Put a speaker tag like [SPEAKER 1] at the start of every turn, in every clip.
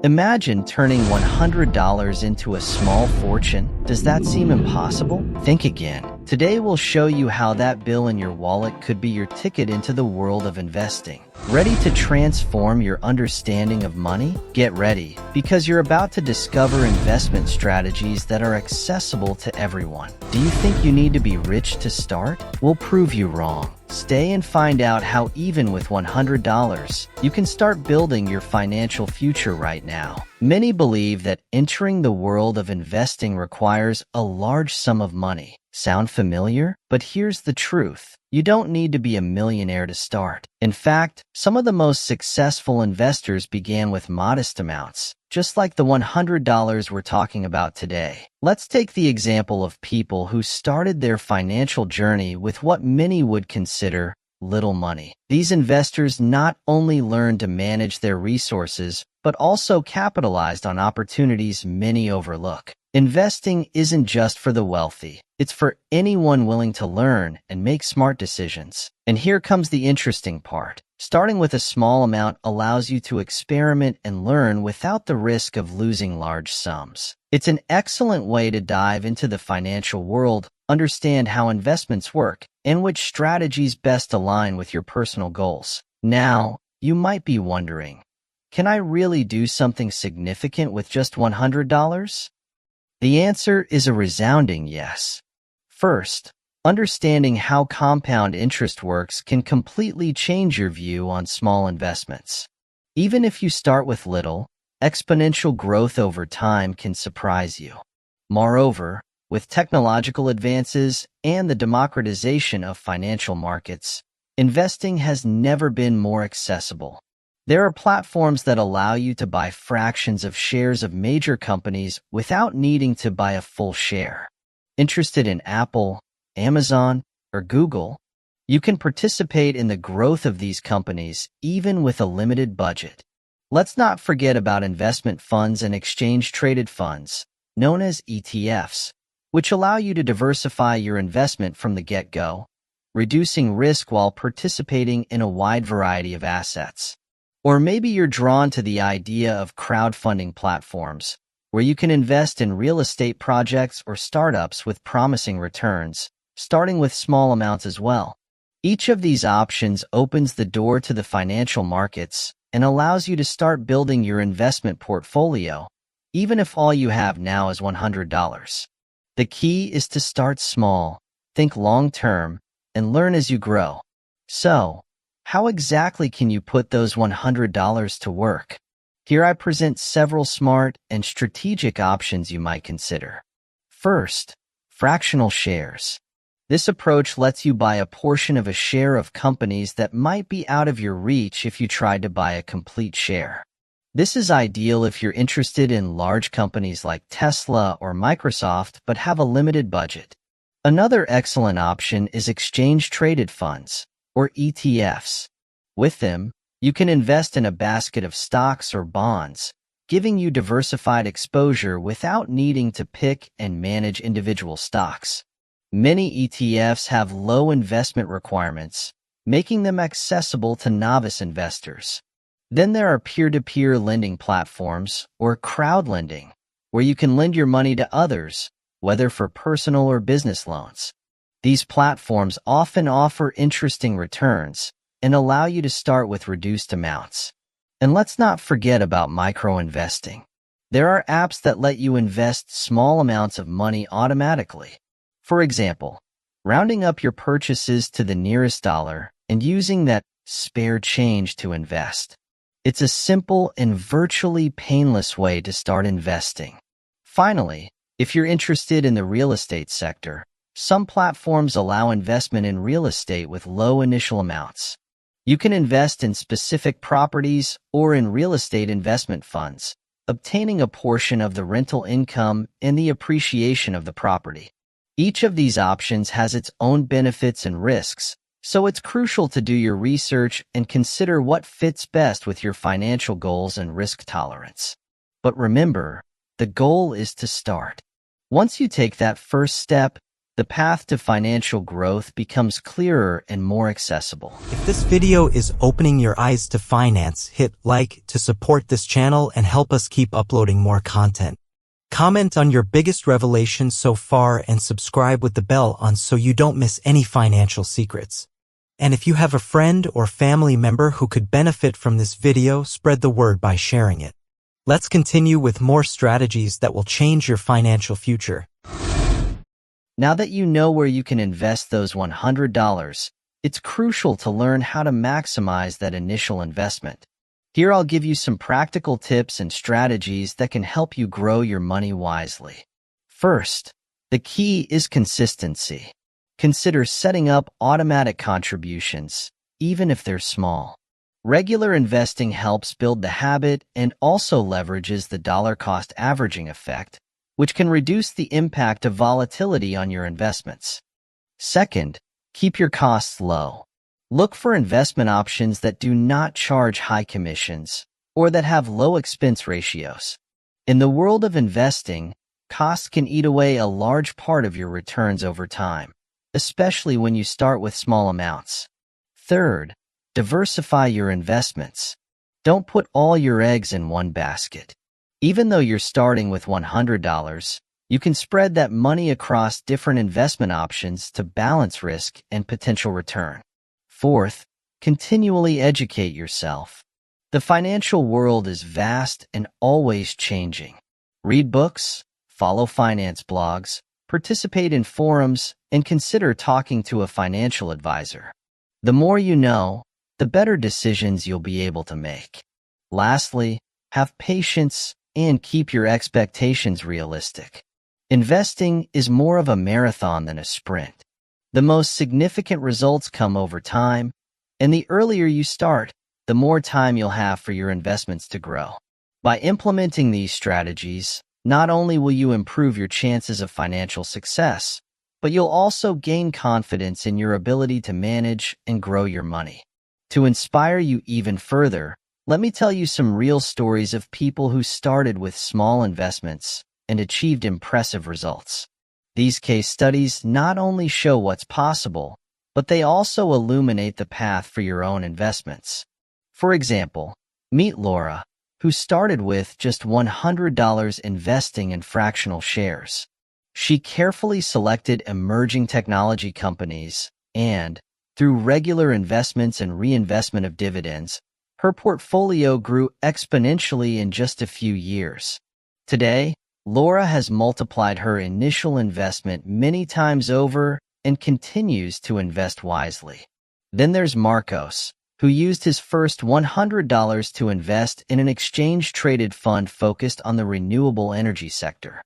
[SPEAKER 1] Imagine turning $100 into a small fortune. Does that seem impossible? Think again. Today we'll show you how that bill in your wallet could be your ticket into the world of investing. Ready to transform your understanding of money? Get ready, because you're about to discover investment strategies that are accessible to everyone. Do you think you need to be rich to start? We'll prove you wrong. Stay and find out how even with $100, you can start building your financial future right now. Many believe that entering the world of investing requires a large sum of money. Sound familiar? But here's the truth. You don't need to be a millionaire to start. In fact, some of the most successful investors began with modest amounts, just like the $100 we're talking about today. Let's take the example of people who started their financial journey with what many would consider little money. These investors not only learned to manage their resources, but also capitalized on opportunities many overlook. Investing isn't just for the wealthy. It's for anyone willing to learn and make smart decisions. And here comes the interesting part. Starting with a small amount allows you to experiment and learn without the risk of losing large sums. It's an excellent way to dive into the financial world, understand how investments work, and which strategies best align with your personal goals. Now, you might be wondering, can I really do something significant with just $100? The answer is a resounding yes. First, understanding how compound interest works can completely change your view on small investments. Even if you start with little, exponential growth over time can surprise you. Moreover, with technological advances and the democratization of financial markets, investing has never been more accessible. There are platforms that allow you to buy fractions of shares of major companies without needing to buy a full share. Interested in Apple, Amazon, or Google? You can participate in the growth of these companies even with a limited budget. Let's not forget about investment funds and exchange-traded funds, known as ETFs, which allow you to diversify your investment from the get-go, reducing risk while participating in a wide variety of assets. Or maybe you're drawn to the idea of crowdfunding platforms, where you can invest in real estate projects or startups with promising returns, starting with small amounts as well. Each of these options opens the door to the financial markets and allows you to start building your investment portfolio, even if all you have now is $100. The key is to start small, think long-term, and learn as you grow. So, how exactly can you put those $100 to work? Here I present several smart and strategic options you might consider. First, fractional shares. This approach lets you buy a portion of a share of companies that might be out of your reach if you tried to buy a complete share. This is ideal if you're interested in large companies like Tesla or Microsoft but have a limited budget. Another excellent option is exchange-traded funds, or ETFs. With them, you can invest in a basket of stocks or bonds, giving you diversified exposure without needing to pick and manage individual stocks. Many ETFs have low investment requirements, making them accessible to novice investors. Then there are peer-to-peer lending platforms, or crowd lending, where you can lend your money to others, whether for personal or business loans. These platforms often offer interesting returns and allow you to start with reduced amounts. And let's not forget about microinvesting. There are apps that let you invest small amounts of money automatically. For example, rounding up your purchases to the nearest dollar and using that spare change to invest. It's a simple and virtually painless way to start investing. Finally, if you're interested in the real estate sector, some platforms allow investment in real estate with low initial amounts. You can invest in specific properties or in real estate investment funds, obtaining a portion of the rental income and the appreciation of the property. Each of these options has its own benefits and risks, so it's crucial to do your research and consider what fits best with your financial goals and risk tolerance. But remember, the goal is to start. Once you take that first step, the path to financial growth becomes clearer and more accessible.
[SPEAKER 2] If this video is opening your eyes to finance, hit like to support this channel and help us keep uploading more content. Comment on your biggest revelation so far and subscribe with the bell on so you don't miss any financial secrets. And if you have a friend or family member who could benefit from this video, spread the word by sharing it. Let's continue with more strategies that will change your financial future.
[SPEAKER 1] Now that you know where you can invest those $100, it's crucial to learn how to maximize that initial investment. Here I'll give you some practical tips and strategies that can help you grow your money wisely. First, the key is consistency. Consider setting up automatic contributions, even if they're small. Regular investing helps build the habit and also leverages the dollar-cost averaging effect, which can reduce the impact of volatility on your investments. Second, keep your costs low. Look for investment options that do not charge high commissions or that have low expense ratios. In the world of investing, costs can eat away a large part of your returns over time, especially when you start with small amounts. Third, diversify your investments. Don't put all your eggs in one basket. Even though you're starting with $100, you can spread that money across different investment options to balance risk and potential return. Fourth, continually educate yourself. The financial world is vast and always changing. Read books, follow finance blogs, participate in forums, and consider talking to a financial advisor. The more you know, the better decisions you'll be able to make. Lastly, have patience and keep your expectations realistic. Investing is more of a marathon than a sprint. The most significant results come over time, and the earlier you start, the more time you'll have for your investments to grow. By implementing these strategies, not only will you improve your chances of financial success, but you'll also gain confidence in your ability to manage and grow your money. To inspire you even further, let me tell you some real stories of people who started with small investments and achieved impressive results. These case studies not only show what's possible, but they also illuminate the path for your own investments. For example, meet Laura, who started with just $100 investing in fractional shares. She carefully selected emerging technology companies and, through regular investments and reinvestment of dividends, her portfolio grew exponentially in just a few years. Today, Laura has multiplied her initial investment many times over and continues to invest wisely. Then there's Marcos, who used his first $100 to invest in an exchange-traded fund focused on the renewable energy sector.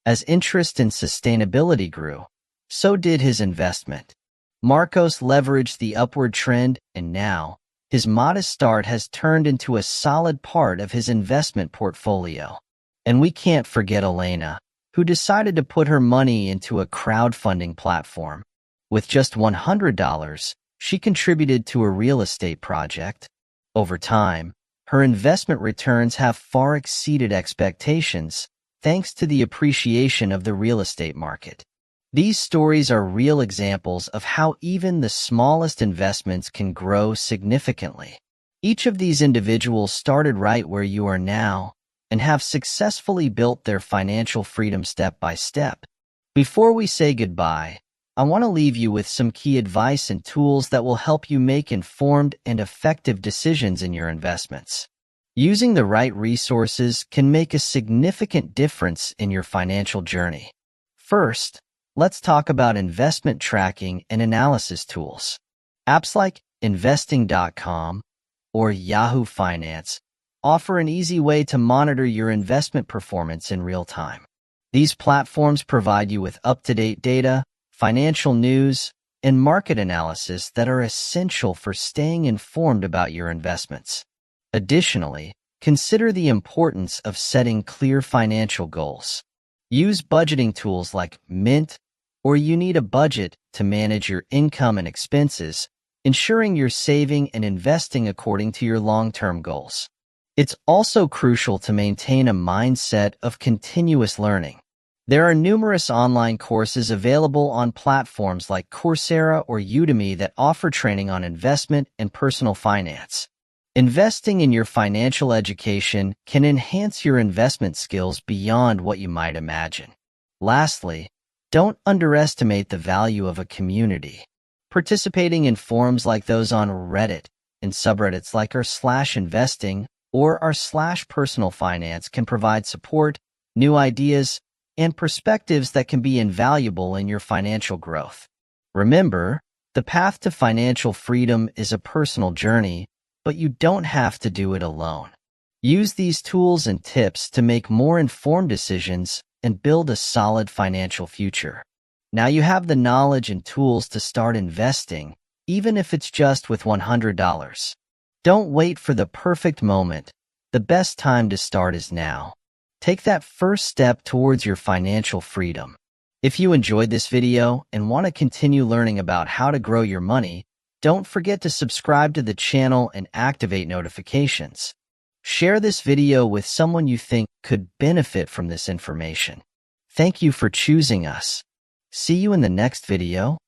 [SPEAKER 1] As interest in sustainability grew, so did his investment. Marcos leveraged the upward trend, and now, his modest start has turned into a solid part of his investment portfolio. And we can't forget Elena, who decided to put her money into a crowdfunding platform. With just $100, she contributed to a real estate project. Over time, her investment returns have far exceeded expectations, thanks to the appreciation of the real estate market. These stories are real examples of how even the smallest investments can grow significantly. Each of these individuals started right where you are now and have successfully built their financial freedom step by step. Before we say goodbye, I want to leave you with some key advice and tools that will help you make informed and effective decisions in your investments. Using the right resources can make a significant difference in your financial journey. First, let's talk about investment tracking and analysis tools. Apps like investing.com or Yahoo Finance offer an easy way to monitor your investment performance in real time. These platforms provide you with up-to-date data, financial news, and market analysis that are essential for staying informed about your investments. Additionally, consider the importance of setting clear financial goals. Use budgeting tools like Mint, or you need a budget to manage your income and expenses, ensuring you're saving and investing according to your long-term goals. It's also crucial to maintain a mindset of continuous learning. There are numerous online courses available on platforms like Coursera or Udemy that offer training on investment and personal finance. Investing in your financial education can enhance your investment skills beyond what you might imagine. Lastly, don't underestimate the value of a community. Participating in forums like those on Reddit and subreddits like r/investing or r/personal finance can provide support, new ideas, and perspectives that can be invaluable in your financial growth. Remember, the path to financial freedom is a personal journey, but you don't have to do it alone. Use these tools and tips to make more informed decisions and build a solid financial future. Now you have the knowledge and tools to start investing, even if it's just with $100. Don't wait for the perfect moment. The best time to start is now. Take that first step towards your financial freedom. If you enjoyed this video and want to continue learning about how to grow your money, don't forget to subscribe to the channel and activate notifications. Share this video with someone you think could benefit from this information. Thank you for choosing us. See you in the next video.